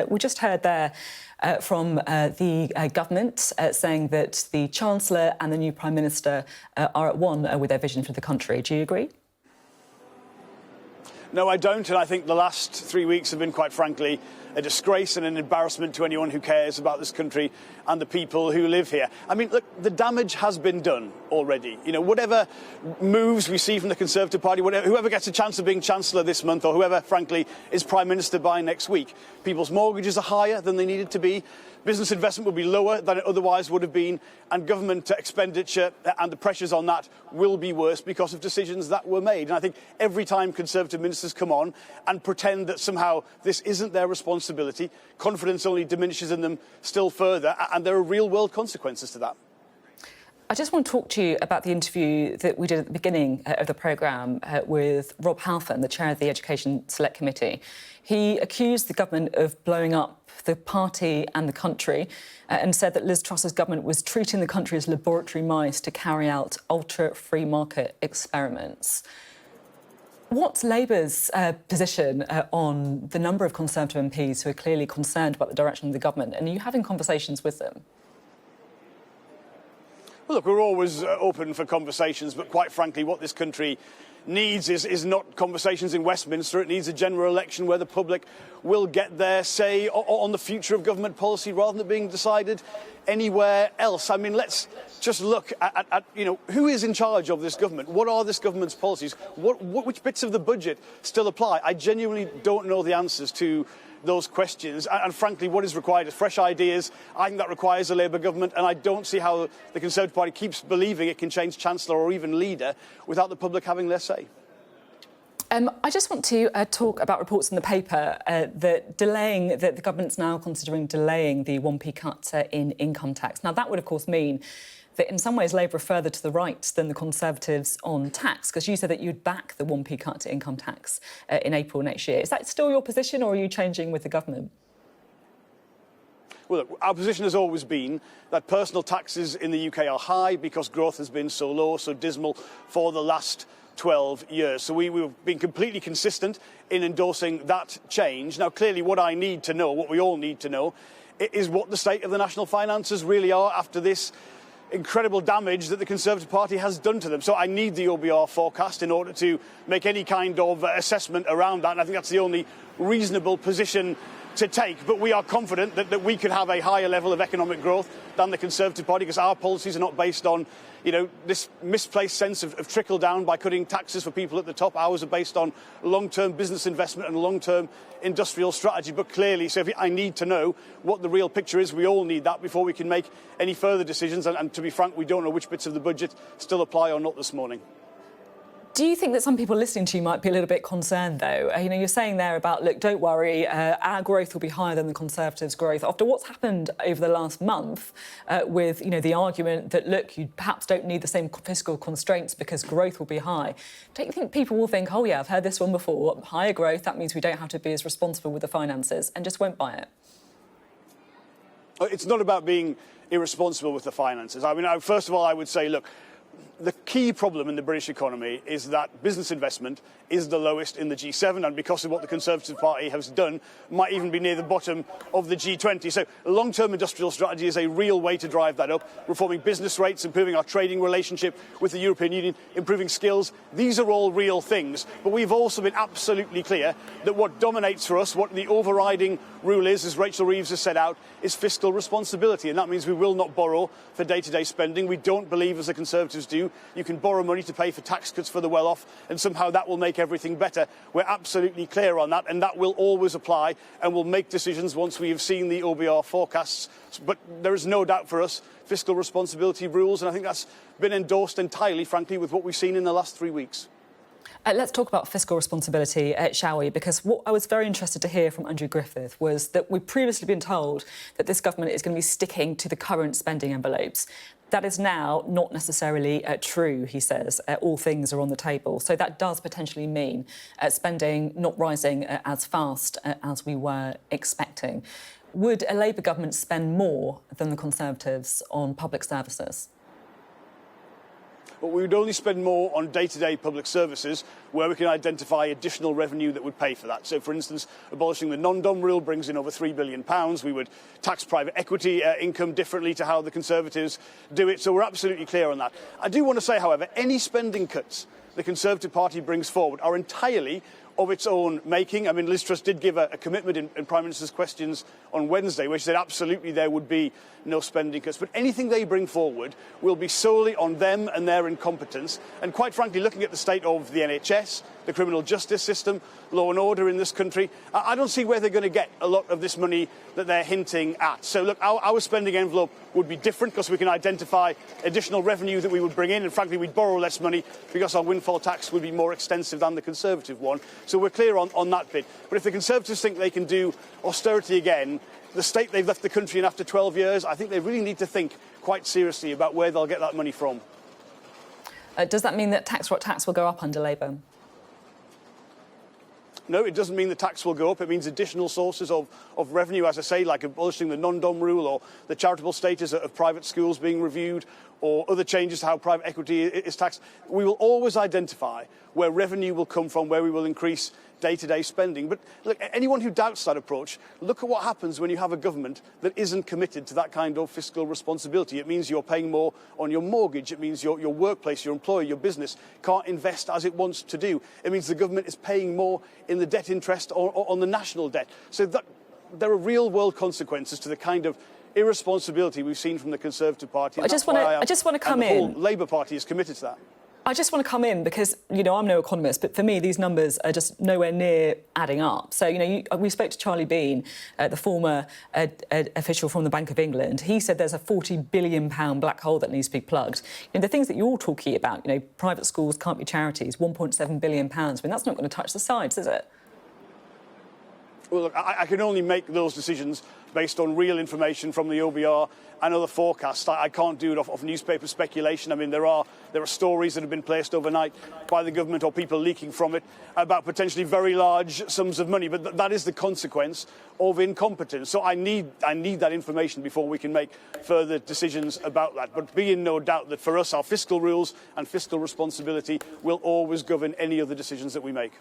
We just heard there from the government saying that the Chancellor and the new Prime Minister are at one with their vision for the country. Do you agree? No, I don't, and I think the last 3 weeks have been, quite frankly, a disgrace and an embarrassment to anyone who cares about this country and the people who live here. I mean, look, the damage has been done already. You know, whatever moves we see from the Conservative Party, whoever gets a chance of being Chancellor this month or whoever, frankly, is Prime Minister by next week, people's mortgages are higher than they needed to be. Business investment will be lower than it otherwise would have been, and government expenditure and the pressures on that will be worse because of decisions that were made. And I think every time Conservative ministers come on and pretend that somehow this isn't their responsibility, confidence only diminishes in them still further, and there are real-world consequences to that. I just want to talk to you about the interview that we did at the beginning of the programme with Rob Halfon, the chair of the Education Select Committee. He accused the government of blowing up the party and the country and said that Liz Truss's government was treating the country as laboratory mice to carry out ultra-free market experiments. What's Labour's position on the number of Conservative MPs who are clearly concerned about the direction of the government? And are you having conversations with them? Well, look, we're always open for conversations, but quite frankly, what this country needs is not conversations in Westminster. It needs a general election where the public will get their say on the future of government policy rather than it being decided anywhere else. I mean, let's just look at you know, who is in charge of this government? What are this government's policies? Which bits of the budget still apply? I genuinely don't know the answers to those questions, and frankly what is required is fresh ideas. I think that requires a Labour government, and I don't see how the Conservative Party keeps believing it can change Chancellor or even leader without the public having their say. I just want to talk about reports in the paper that the government's now considering delaying the 1p cut in income tax. Now, that would, of course, mean that in some ways Labour are further to the right than the Conservatives on tax, because you said that you'd back the 1p cut to income tax in April next year. Is that still your position, or are you changing with the government? Well, look, our position has always been that personal taxes in the UK are high because growth has been so low, so dismal for the last 12 years. So we've been completely consistent in endorsing that change. Now, clearly, what I need to know, what we all need to know, is what the state of the national finances really are after this incredible damage that the Conservative Party has done to them. So I need the OBR forecast in order to make any kind of assessment around that, and I think that's the only reasonable position to take. But we are confident that we could have a higher level of economic growth than the Conservative Party, because our policies are not based on, you know, this misplaced sense of trickle down by cutting taxes for people at the top. Ours are based on long-term business investment and long-term industrial strategy. But clearly, Sophie, I need to know what the real picture is. We all need that before we can make any further decisions. And to be frank, we don't know which bits of the budget still apply or not this morning. Do you think that some people listening to you might be a little bit concerned, though? You know, you're saying there about, look, don't worry, our growth will be higher than the Conservatives' growth. After what's happened over the last month with, you know, the argument that, look, you perhaps don't need the same fiscal constraints because growth will be high. Don't you think people will think, oh, yeah, I've heard this one before, higher growth, that means we don't have to be as responsible with the finances, and just won't buy it? It's not about being irresponsible with the finances. I mean, first of all, I would say, look, the key problem in the British economy is that business investment is the lowest in the G7, and because of what the Conservative Party has done, might even be near the bottom of the G20. So a long-term industrial strategy is a real way to drive that up, reforming business rates, improving our trading relationship with the European Union, improving skills. These are all real things. But we've also been absolutely clear that what dominates for us, what the overriding rule is, as Rachel Reeves has set out, is fiscal responsibility. And that means we will not borrow for day-to-day spending. We don't believe, as the Conservatives do, you can borrow money to pay for tax cuts for the well-off and somehow that will make everything better. We're absolutely clear on that, and that will always apply, and we'll make decisions once we have seen the OBR forecasts. But there is no doubt for us, fiscal responsibility rules, and I think that's been endorsed entirely, frankly, with what we've seen in the last 3 weeks. Let's talk about fiscal responsibility, shall we? Because what I was very interested to hear from Andrew Griffith was that we've previously been told that this government is going to be sticking to the current spending envelopes. That is now not necessarily true, he says. All things are on the table. So that does potentially mean spending not rising as fast as we were expecting. Would a Labour government spend more than the Conservatives on public services? but we would only spend more on day-to-day public services where we can identify additional revenue that would pay for that. So, for instance, abolishing the non-dom rule brings in over £3 billion. We would tax private equity income differently to how the Conservatives do it. So we're absolutely clear on that. I do want to say, however, any spending cuts the Conservative Party brings forward are entirely of its own making. I mean, Liz Truss did give a commitment in Prime Minister's questions on Wednesday, where she said absolutely there would be no spending cuts. But anything they bring forward will be solely on them and their incompetence. And quite frankly, looking at the state of the NHS, the criminal justice system, law and order in this country, I don't see where they're going to get a lot of this money that they're hinting at. So, look, our spending envelope would be different because we can identify additional revenue that we would bring in. And frankly, we'd borrow less money because our windfall tax would be more extensive than the Conservative one. So we're clear on that bit. But if the Conservatives think they can do austerity again, the state they've left the country in after 12 years, I think they really need to think quite seriously about where they'll get that money from. Does that mean that tax will go up under Labour? No, it doesn't mean the tax will go up. It means additional sources of revenue, as I say, like abolishing the non-dom rule or the charitable status of private schools being reviewed or other changes to how private equity is taxed. We will always identify where revenue will come from, where we will increase day-to-day spending. But look, anyone who doubts that approach, look at what happens when you have a government that isn't committed to that kind of fiscal responsibility. It means you're paying more on your mortgage. It means your workplace, your employer, your business can't invest as it wants to do. It means the government is paying more in the debt interest or on the national debt. So there are real-world consequences to the kind of irresponsibility we've seen from the Conservative Party. I just want to come in. The whole Labour Party is committed to that. I just want to come in because, I'm no economist, but for me, these numbers are just nowhere near adding up. So, we spoke to Charlie Bean, the former official from the Bank of England. He said there's a £40 billion black hole that needs to be plugged. The things that you're talking about, private schools can't be charities, £1.7 billion. I mean, that's not going to touch the sides, is it? Well, look, I can only make those decisions based on real information from the OBR and other forecasts. I can't do it off newspaper speculation. I mean, there are stories that have been placed overnight by the government or people leaking from it about potentially very large sums of money. But that is the consequence of incompetence. So I need that information before we can make further decisions about that. But be in no doubt that for us, our fiscal rules and fiscal responsibility will always govern any other decisions that we make.